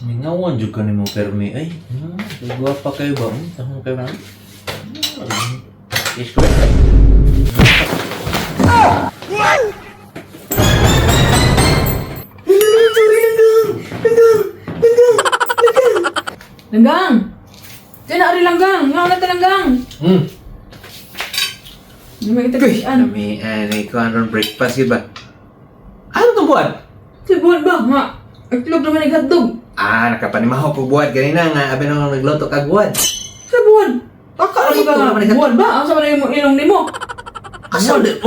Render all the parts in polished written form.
Mingawan juga ni mo permi. Ay, gua pa kayo ba? Tahong kayo ba? Yes, ko. Langgang! Diyan na, ari langgang! Nga na talanggang! Hindi mo kita kasian. Kami, ko ano breakfast yun ba? Ano itong buwan? Si buwan ba? Nga! Itlog naman ang hotdog! Nakapanimaho ko buwan. Ganina nga, abi nang nagluto ka buwan. Sa buwan! Akala Ay, mo ka ito nga, naman ang buwan ba? Ang sama na yung ilong ni mo! Asa din?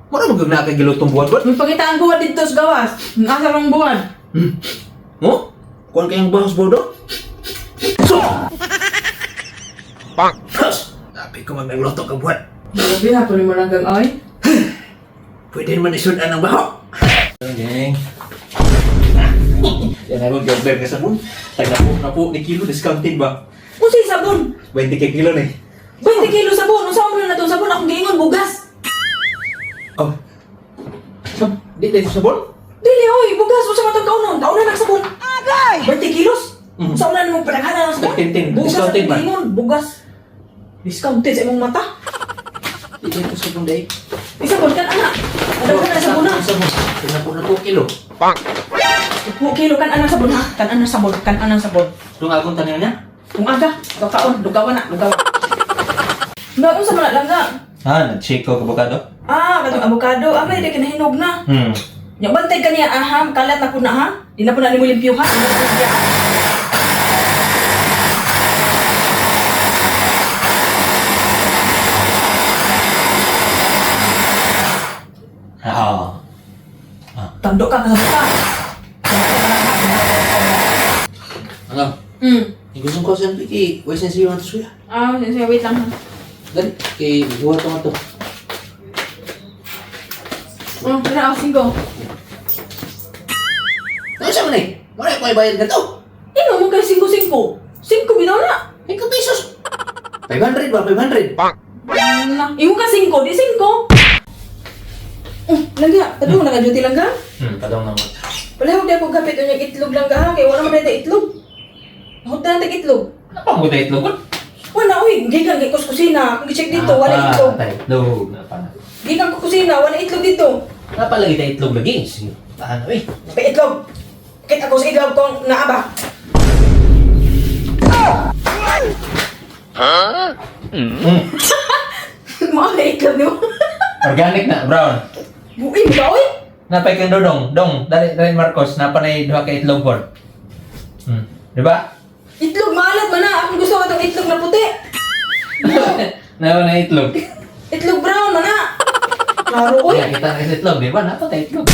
Mura magagna ka gilutong buwan buwan? May pakitaan buwan dito sa gawas! Ang asa ng buwan! Mo? Kuhan kayong bahas bodo? So! Pang! Sabi ko magluto ka buwan. Grabe na po ni mo langgang ay. Pwede naman isunan ng baho. Geng. Yan ako, gagber ka sabon. Na po ni kilo, discounted ba? Unsay sabon? 20 ka kilo ni. 20 kilo sabon! Usaw mo na itong sabon akong giingon bugas! Oh. Di dito sabon? Dili oy! Bugas! Usa man itong kaunon! Kaunon ng sabon! Agay! 20 kilos! Usaw na namang padaghanan ng sabon! 10. Bugas Discounted ang ba? giingon! Bugas! Discounted sa imong mata! Di dito sabon day. Isabon kan anak! Adaw ka na sabon na! Sabon na 2 kilo. Kilo kan anang sabon ha? Kan anang sabon! Kan anang sabon! Itong akong tanin niya? Kung aga! Kakaon! Lugawan na! Lugawan! Lugawan sa mga langga! Nag-shake ko kabukado? Katong avocado! May di kinahinog na! Yung bantay ka niya, kalat na po na ha? Di na po na ni mo limpyo ha? Di na po na ha? Tandok ka, kasabot ka! Ano? Gusto ko sa piki. Why since you want to swear? Sige, wait lang ha. Dali. Kay buha to. Pina ako, 5. Ano siya man eh? Wala ko ibayad ka to. Ino mo kayo 5-5? 5 bitaw na! 5 pesos. 500 ba? 500? Imo ka 5, di 5! Langga, tado mo naka-duty langga? Padong naman. Wala ako dahil kong kapit yung itlog langga ha, kaya wala mo dahil itlog. Ako dahil itlog. Ano pa mo tayo itlog? Wala, uy, gigan kay kusina. Kung i-check dito, wala itlog. Itlog. Napala. Gigan ko kusina, wala itlog dito. Napalagi tayo itlog lagi. Sige. Paano eh? May itlog. Bakit ako sa itlog kong naaba? Mga na itlog niyo. Organic na, brown. Uy, ba uy? Napay kang dodong. Dali Marcos. Napanay duha ka itlog por. Diba? Itlog, maalat man na. Akong gusto ko itong itlog na puti. Nawa na itlog. Itlog brown man na. Klaro, uy. Kaya kita na sa itlog, diba? Napatay itlog.